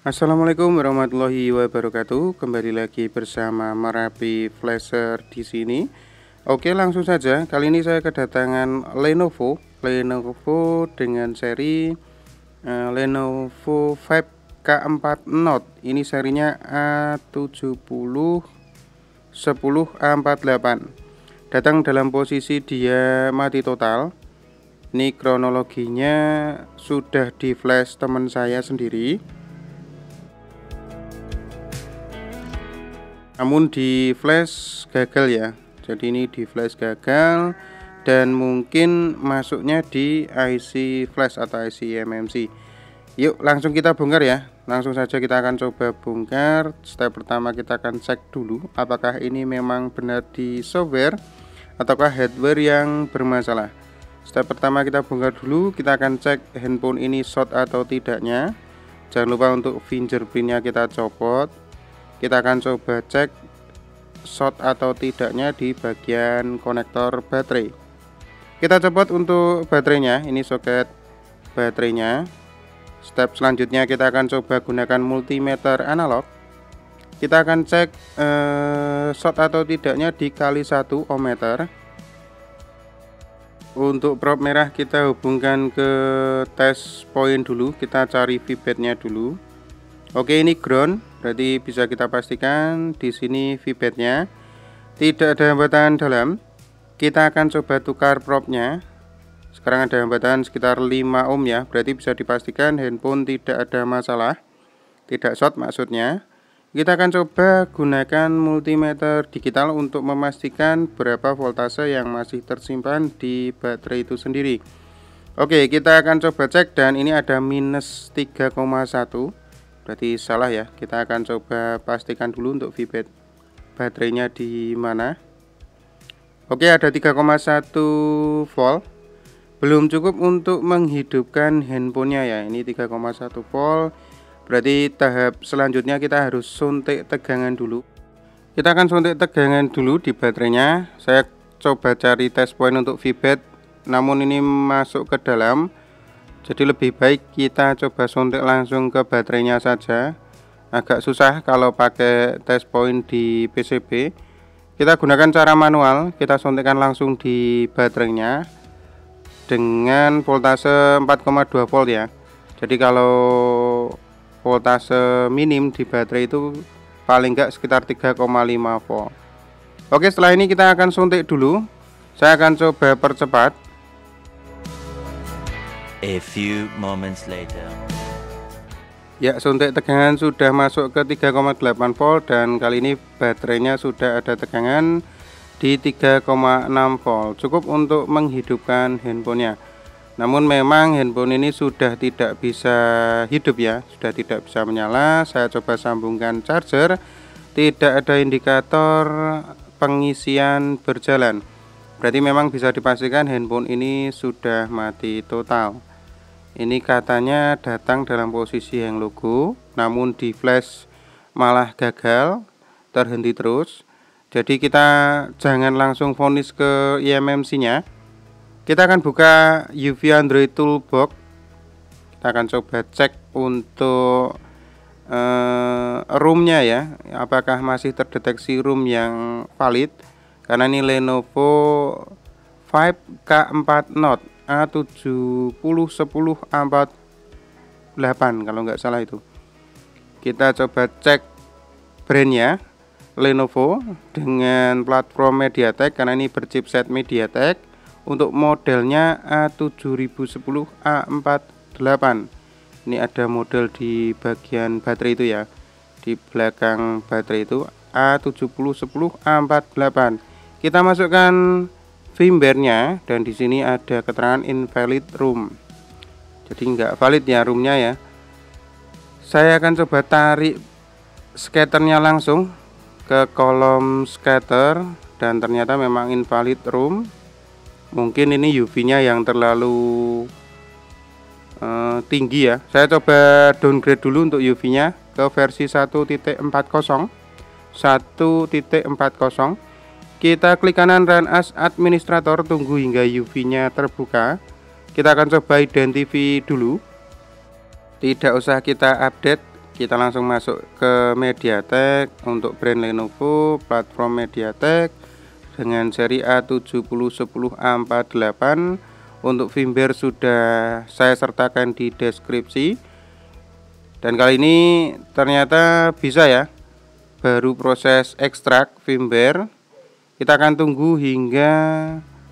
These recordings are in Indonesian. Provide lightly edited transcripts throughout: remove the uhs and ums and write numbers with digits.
Assalamualaikum warahmatullahi wabarakatuh. Kembali lagi bersama Merapi Flasher di sini. Oke, langsung saja. Kali ini saya kedatangan Lenovo dengan seri Lenovo Vibe K4 Note. Ini serinya A7010A48. Datang dalam posisi dia mati total. Ini kronologinya sudah di flash teman saya sendiri, namun di flash gagal ya. Jadi ini di flash gagal dan mungkin masuknya di IC flash atau IC eMMC. Yuk langsung kita bongkar ya. Langsung saja kita akan coba bongkar. Step pertama kita akan cek dulu apakah ini memang benar di software ataukah hardware yang bermasalah. Step pertama kita bongkar dulu. Kita akan cek handphone ini short atau tidaknya. Jangan lupa untuk fingerprintnya kita copot. Kita akan coba cek short atau tidaknya di bagian konektor baterai. Kita copot untuk baterainya, ini soket baterainya. Step selanjutnya kita akan coba gunakan multimeter analog. Kita akan cek short atau tidaknya dikali 1 ohmmeter. Untuk probe merah kita hubungkan ke test point dulu. Kita cari V-bed-nya dulu. Oke, ini ground, berarti bisa kita pastikan di sini V-bed-nya tidak ada hambatan dalam. Kita akan coba tukar probe-nya. Sekarang ada hambatan sekitar 5 ohm ya, berarti bisa dipastikan handphone tidak ada masalah, tidak short maksudnya. Kita akan coba gunakan multimeter digital untuk memastikan berapa voltase yang masih tersimpan di baterai itu sendiri. Oke, kita akan coba cek dan ini ada minus 3,1. Berarti salah ya. Kita akan coba pastikan dulu untuk V-bed baterainya di mana. Oke, ada 3,1 volt. Belum cukup untuk menghidupkan handphonenya ya. Ini 3,1 volt. Berarti tahap selanjutnya kita harus suntik tegangan dulu. Kita akan suntik tegangan dulu di baterainya. Saya coba cari test point untuk V-bed, namun ini masuk ke dalam. Jadi lebih baik kita coba suntik langsung ke baterainya saja. Agak susah kalau pakai test point di PCB. Kita gunakan cara manual, kita suntikkan langsung di baterainya dengan voltase 4,2 volt ya. Jadi kalau voltase minim di baterai itu paling enggak sekitar 3,5 volt. Oke, setelah ini kita akan suntik dulu. Saya akan coba percepat. A few moments later. Ya, suntik tegangan sudah masuk ke 3,8 volt dan kali ini baterainya sudah ada tegangan di 3,6 volt. Cukup untuk menghidupkan handphonenya. Namun memang handphone ini sudah tidak bisa hidup ya, sudah tidak bisa menyala. Saya coba sambungkan charger, tidak ada indikator pengisian berjalan. Berarti memang bisa dipastikan handphone ini sudah mati total. Ini katanya datang dalam posisi yang logo, namun di flash malah gagal, terhenti terus. Jadi kita jangan langsung vonis ke eMMC-nya. Kita akan buka UV Android Toolbox. Kita akan coba cek untuk ROM-nya ya, apakah masih terdeteksi ROM yang valid. Karena ini Lenovo Vibe K4 Note A7010A48 kalau nggak salah itu. Kita coba cek brandnya Lenovo dengan platform MediaTek karena ini berchipset MediaTek. Untuk modelnya A7010A48. Ini ada model di bagian baterai itu ya, di belakang baterai itu A7010A48. Kita masukkan firmware-nya dan di sini ada keterangan invalid ROM. Jadi nggak valid ya ROM-nya ya. Saya akan coba tarik skaternya langsung ke kolom skater dan ternyata memang invalid ROM. Mungkin ini UV-nya yang terlalu tinggi ya. Saya coba downgrade dulu untuk UV-nya ke versi 1.40. Kita klik kanan Run as Administrator, tunggu hingga UV-nya terbuka. Kita akan coba identify dulu. Tidak usah kita update, kita langsung masuk ke MediaTek. Untuk brand Lenovo, platform MediaTek dengan seri A7010A48. Untuk firmware sudah saya sertakan di deskripsi. Dan kali ini ternyata bisa ya, baru proses ekstrak firmware. Kita akan tunggu hingga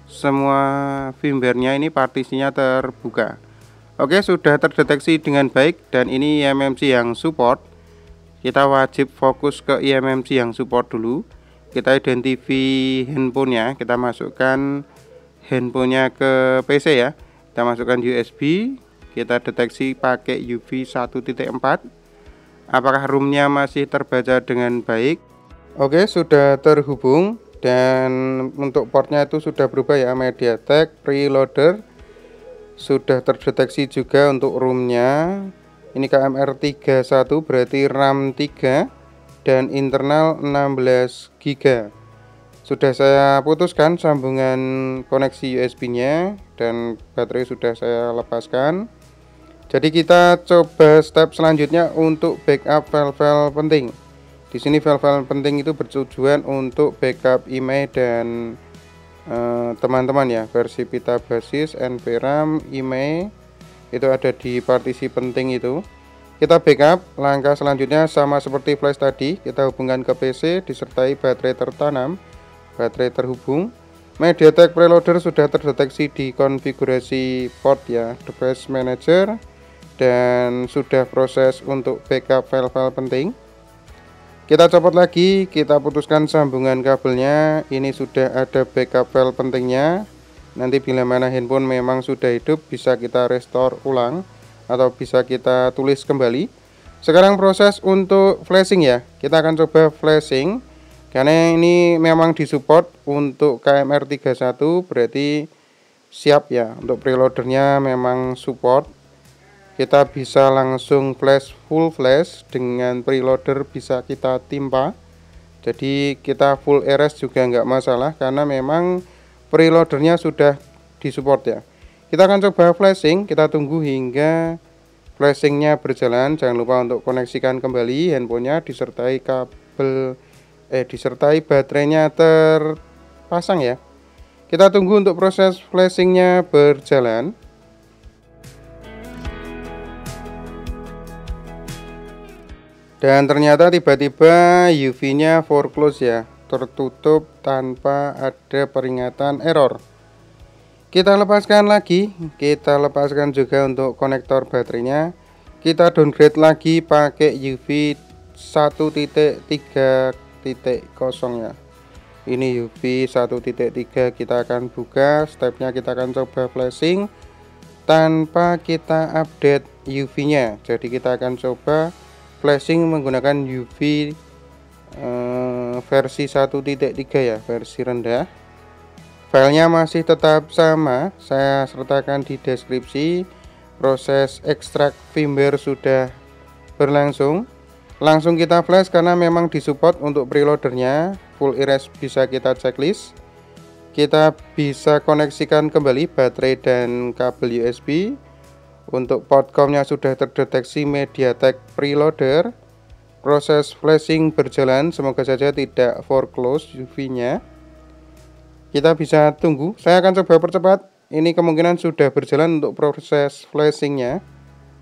semua firmware-nya ini partisinya terbuka. Oke, sudah terdeteksi dengan baik dan ini eMMC yang support. Kita wajib fokus ke eMMC yang support dulu. Kita identify handphonenya, kita masukkan handphonenya ke PC ya. Kita masukkan USB, kita deteksi pakai UV 1.4. Apakah roomnya masih terbaca dengan baik? Oke, sudah terhubung dan untuk portnya itu sudah berubah ya, MediaTek preloader. Sudah terdeteksi juga untuk roomnya. Ini KMR31 berarti RAM 3 dan internal 16 GB. Sudah saya putuskan sambungan koneksi USB nya dan baterai sudah saya lepaskan. Jadi kita coba step selanjutnya untuk backup file-file penting. Di sini file-file penting itu bertujuan untuk backup email dan teman-teman ya, versi pita basis, NVRAM, email itu ada di partisi penting itu. Kita backup. Langkah selanjutnya sama seperti flash tadi, kita hubungkan ke PC disertai baterai tertanam, baterai terhubung. MediaTek preloader sudah terdeteksi di konfigurasi port ya, device manager, dan sudah proses untuk backup file-file penting. Kita copot lagi, kita putuskan sambungan kabelnya. Ini sudah ada backup file pentingnya. Nanti bila mana handphone memang sudah hidup, bisa kita restore ulang atau bisa kita tulis kembali. Sekarang proses untuk flashing ya. Kita akan coba flashing karena ini memang disupport untuk KMR31, berarti siap ya. Untuk preloadernya memang support. Kita bisa langsung flash full flash dengan preloader, bisa kita timpa. Jadi kita full RS juga nggak masalah karena memang preloadernya sudah disupport ya. Kita akan coba flashing, kita tunggu hingga flashingnya berjalan. Jangan lupa untuk koneksikan kembali handphonenya disertai disertai baterainya terpasang ya. Kita tunggu untuk proses flashingnya berjalan. Dan ternyata tiba-tiba UV-nya foreclose ya, tertutup tanpa ada peringatan error. Kita lepaskan lagi, kita lepaskan juga untuk konektor baterainya. Kita downgrade lagi pakai UV 1.3.0 ya. Ini UV 1.3, kita akan buka, stepnya kita akan coba flashing tanpa kita update UV-nya. Jadi kita akan coba flashing menggunakan UV versi 1.3 ya, versi rendah. Filenya masih tetap sama, saya sertakan di deskripsi. Proses ekstrak firmware sudah berlangsung. Langsung kita flash karena memang disupport untuk preloadernya. Full erase bisa kita checklist. Kita bisa koneksikan kembali baterai dan kabel USB. Untuk port COM-nya sudah terdeteksi MediaTek preloader. Proses flashing berjalan, semoga saja tidak foreclose UV-nya. Kita bisa tunggu, saya akan coba percepat. Ini kemungkinan sudah berjalan untuk proses flashingnya.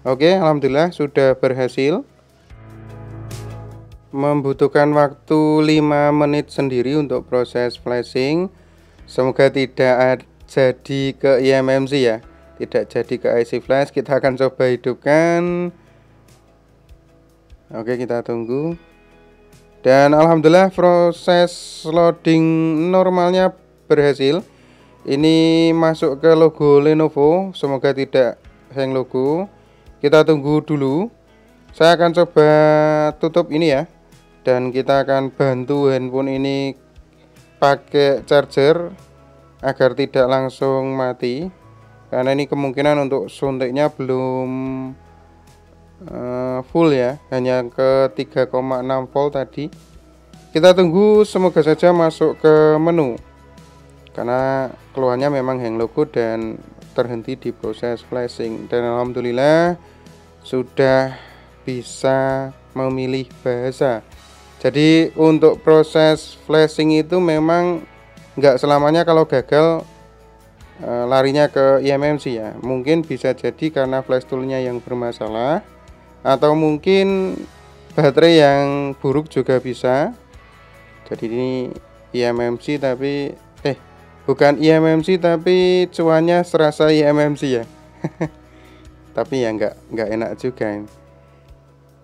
Oke, alhamdulillah sudah berhasil. Membutuhkan waktu 5 menit sendiri untuk proses flashing. Semoga tidak jadi ke eMMC ya, tidak jadi ke IC flash. Kita akan coba hidupkan. Oke, kita tunggu. Dan alhamdulillah proses loading normalnya berhasil. Ini masuk ke logo Lenovo, semoga tidak hang logo. Kita tunggu dulu. Saya akan coba tutup ini ya, dan kita akan bantu handphone ini pakai charger agar tidak langsung mati, karena ini kemungkinan untuk suntiknya belum full ya, hanya ke 3,6 volt tadi. Kita tunggu, semoga saja masuk ke menu, karena keluhannya memang hang logo dan terhenti di proses flashing. Dan alhamdulillah sudah bisa memilih bahasa. Jadi untuk proses flashing itu memang nggak selamanya kalau gagal larinya ke eMMC ya. Mungkin bisa jadi karena flash toolnya yang bermasalah, atau mungkin baterai yang buruk juga bisa. Jadi ini eMMC tapi bukan eMMC tapi cuannya serasa eMMC ya. Tapi ya nggak enak juga.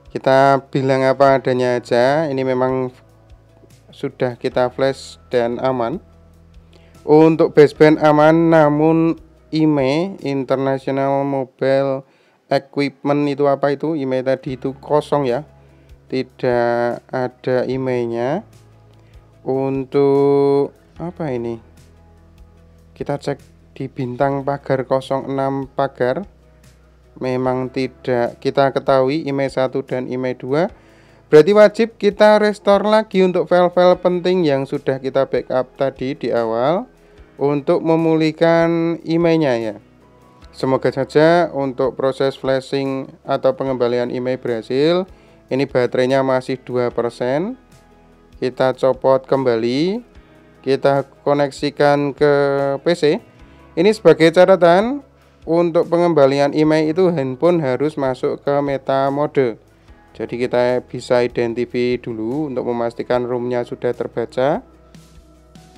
Kita bilang apa adanya aja. Ini memang sudah kita flash dan aman. Untuk baseband aman, namun IMEI International Mobile Equipment itu apa itu? IMEI tadi itu kosong ya. Tidak ada IMEI-nya. Untuk apa ini? Kita cek di bintang pagar 06 pagar. Memang tidak kita ketahui IMEI 1 dan IMEI 2. Berarti wajib kita restore lagi untuk file-file penting yang sudah kita backup tadi di awal untuk memulihkan IMEI-nya ya. Semoga saja untuk proses flashing atau pengembalian IMEI berhasil. Ini baterainya masih 2%. Kita copot kembali. Kita koneksikan ke PC. Ini sebagai catatan, untuk pengembalian IMEI itu handphone harus masuk ke meta mode. Jadi kita bisa identify dulu untuk memastikan ROM-nya sudah terbaca.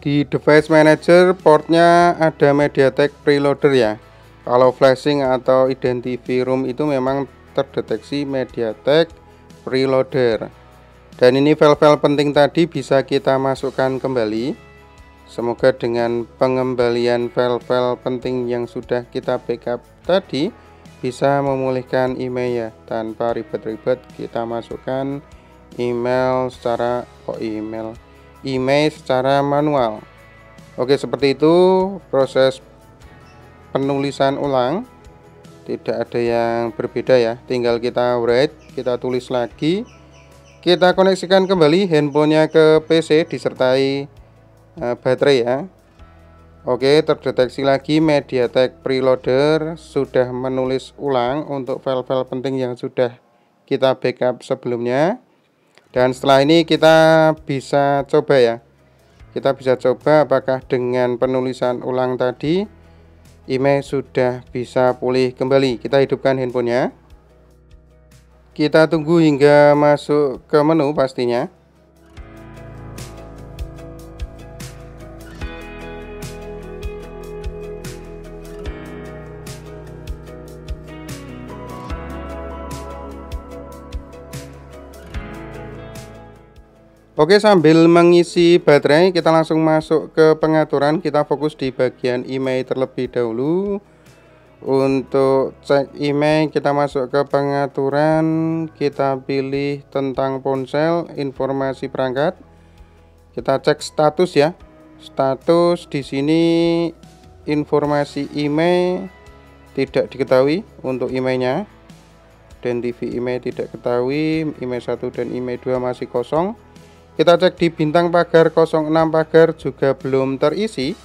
Di device manager portnya ada MediaTek preloader ya. Kalau flashing atau identify ROM itu memang terdeteksi MediaTek preloader. Dan ini file-file penting tadi bisa kita masukkan kembali. Semoga dengan pengembalian file-file penting yang sudah kita backup tadi bisa memulihkan IMEI ya. Tanpa ribet-ribet kita masukkan IMEI secara manual. Oke, seperti itu proses penulisan ulang. Tidak ada yang berbeda ya. Tinggal kita write, kita tulis lagi. Kita koneksikan kembali handphonenya ke PC disertai baterai ya. Oke, terdeteksi lagi MediaTek preloader sudah menulis ulang untuk file-file penting yang sudah kita backup sebelumnya. Dan setelah ini kita bisa coba ya. Kita bisa coba apakah dengan penulisan ulang tadi IMEI sudah bisa pulih kembali. Kita hidupkan handphonenya. Kita tunggu hingga masuk ke menu pastinya. Oke, sambil mengisi baterai kita langsung masuk ke pengaturan. Kita fokus di bagian IMEI terlebih dahulu. Untuk cek IMEI kita masuk ke pengaturan, kita pilih tentang ponsel, informasi perangkat. Kita cek status ya. Status di sini informasi IMEI tidak diketahui untuk IMEI-nya. Identify IMEI tidak ketahui, IMEI 1 dan IMEI 2 masih kosong. Kita cek di bintang pagar 06 pagar juga belum terisi.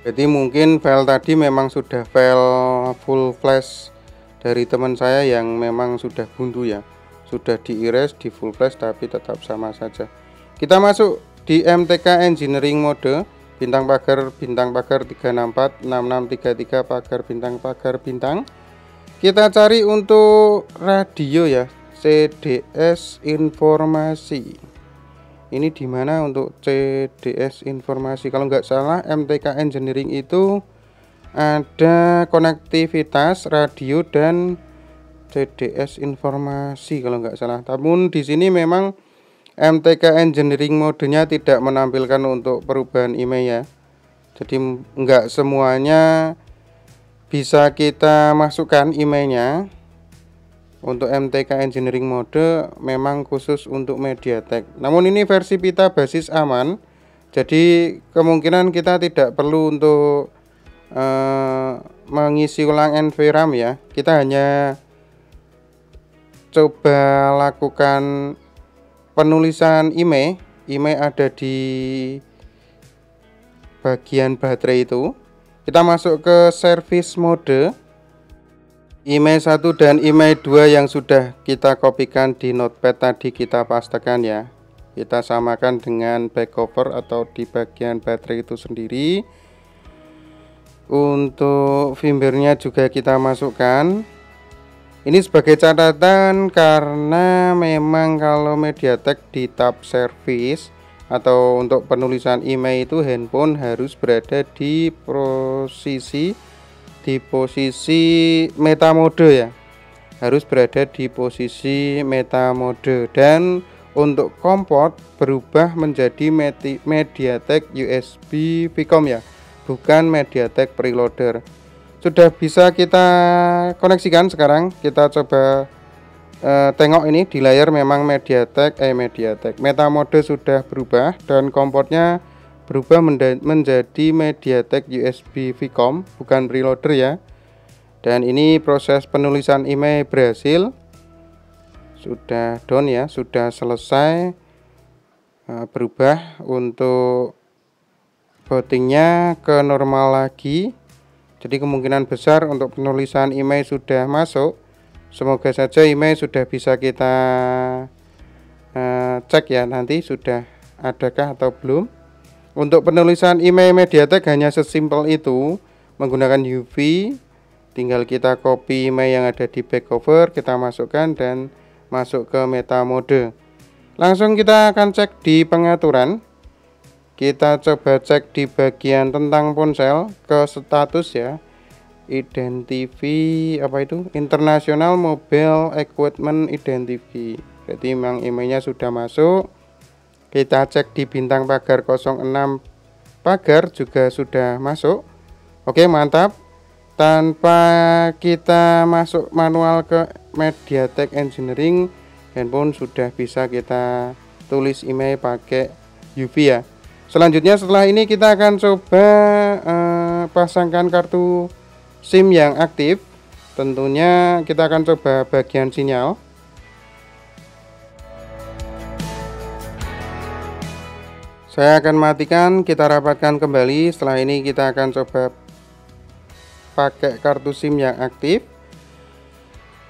Jadi mungkin file tadi memang sudah file full flash dari teman saya yang memang sudah buntu ya. Sudah di erase, di full flash tapi tetap sama saja. Kita masuk di MTK Engineering mode, bintang pagar 364 6633 pagar bintang. Kita cari untuk radio ya, CDS informasi. Ini dimana untuk CDS informasi? Kalau nggak salah MTK Engineering itu ada konektivitas radio dan CDS informasi kalau nggak salah. Namun di sini memang MTK Engineering modenya tidak menampilkan untuk perubahan IMEI ya. Jadi nggak semuanya bisa kita masukkan IMEI-nya. Untuk MTK Engineering mode memang khusus untuk MediaTek. Namun ini versi pita basis aman. Jadi kemungkinan kita tidak perlu untuk mengisi ulang NVRAM ya. Kita hanya coba lakukan penulisan IMEI. IMEI ada di bagian baterai itu. Kita masuk ke service mode. email 1 dan email 2 yang sudah kita kopikan di notepad tadi kita pastekan ya. Kita samakan dengan back cover atau di bagian baterai itu sendiri. Untuk firmware-nya juga kita masukkan. Ini sebagai catatan karena memang kalau MediaTek di tab service atau untuk penulisan email itu handphone harus berada di posisi meta mode ya. Harus berada di posisi meta mode, dan untuk komport berubah menjadi MediaTek USB Vcom ya, bukan MediaTek preloader. Sudah bisa kita koneksikan sekarang. Kita coba tengok ini di layar, memang MediaTek meta mode sudah berubah dan komportnya berubah menjadi MediaTek USB Vcom, bukan preloader ya. Dan ini proses penulisan email berhasil, sudah done ya, sudah selesai. Berubah untuk bootingnya ke normal lagi. Jadi kemungkinan besar untuk penulisan email sudah masuk. Semoga saja email sudah bisa kita cek ya nanti sudah adakah atau belum. Untuk penulisan email MediaTek hanya sesimpel itu, menggunakan UV. Tinggal kita copy email yang ada di back cover, kita masukkan dan masuk ke meta mode. Langsung kita akan cek di pengaturan. Kita coba cek di bagian tentang ponsel ke status ya. Identify apa itu? International Mobile Equipment Identify. Jadi memang emailnya sudah masuk. Kita cek di bintang pagar 06 pagar juga sudah masuk. Oke, mantap. Tanpa kita masuk manual ke MediaTek Engineering, handphone sudah bisa kita tulis email pakai UV ya. Selanjutnya setelah ini kita akan coba pasangkan kartu SIM yang aktif. Tentunya kita akan coba bagian sinyal. Saya akan matikan, kita rapatkan kembali. Setelah ini kita akan coba pakai kartu SIM yang aktif.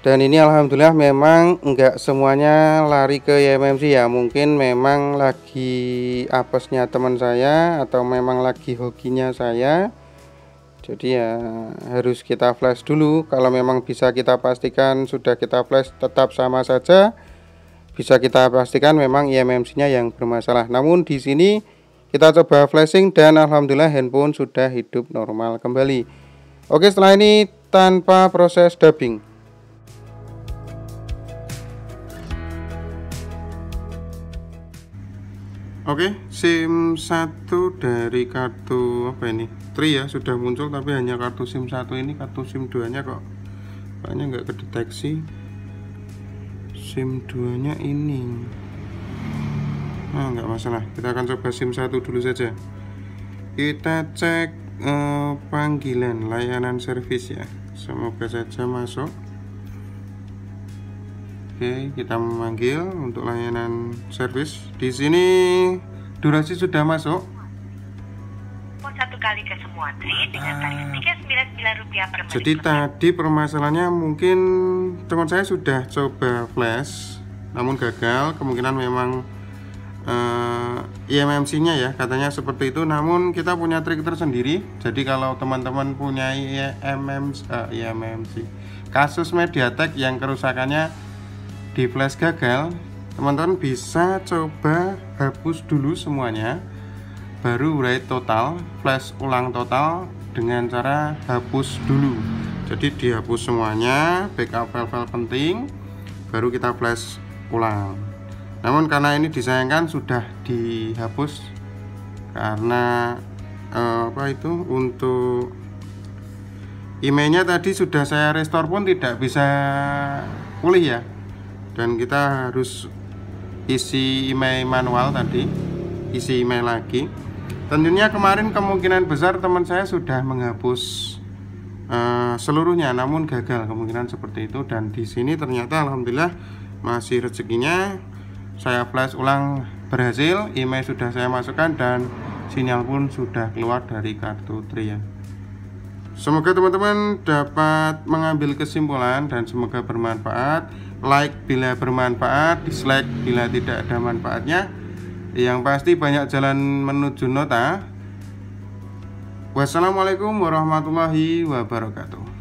Dan ini alhamdulillah memang enggak semuanya lari ke YMMC ya. Mungkin memang lagi apesnya teman saya atau memang lagi hokinya saya. Jadi ya harus kita flash dulu. Kalau memang bisa kita pastikan sudah kita flash tetap sama saja. Bisa kita pastikan memang YMMC-nya yang bermasalah. Namun di sini kita coba flashing dan alhamdulillah handphone sudah hidup normal kembali. Oke, setelah ini tanpa proses dubbing. Oke, SIM 1 dari kartu apa ini? Tri ya, sudah muncul, tapi hanya kartu SIM 1 ini, kartu SIM 2 nya kok kayaknya nggak kedeteksi. SIM 2 nya ini. Nah, nggak masalah. Kita akan coba SIM 1 dulu saja. Kita cek panggilan layanan servis ya. Semoga saja masuk. Oke, kita memanggil untuk layanan servis. Di sini durasi sudah masuk. 1 kali ke semua tri dengan tarif Rp39 per menit. Jadi tadi permasalahannya mungkin teman saya sudah coba flash, namun gagal. Kemungkinan memang IMMC-nya ya, katanya seperti itu. Namun kita punya trik tersendiri. Jadi kalau teman-teman punya IMMC, kasus MediaTek yang kerusakannya di flash gagal, teman-teman bisa coba hapus dulu semuanya, baru write total, flash ulang total dengan cara hapus dulu. Jadi dihapus semuanya, backup file-file penting, baru kita flash ulang. Namun karena ini disayangkan sudah dihapus karena untuk emailnya tadi sudah saya restore pun tidak bisa pulih ya. Dan kita harus isi email manual tadi, isi email lagi. Tentunya kemarin kemungkinan besar teman saya sudah menghapus seluruhnya, namun gagal, kemungkinan seperti itu. Dan di sini ternyata alhamdulillah masih rezekinya. Saya flash ulang berhasil, email sudah saya masukkan dan sinyal pun sudah keluar dari kartu Tri ya. Semoga teman-teman dapat mengambil kesimpulan dan semoga bermanfaat. Like bila bermanfaat, dislike bila tidak ada manfaatnya. Yang pasti banyak jalan menuju nota. Wassalamualaikum warahmatullahi wabarakatuh.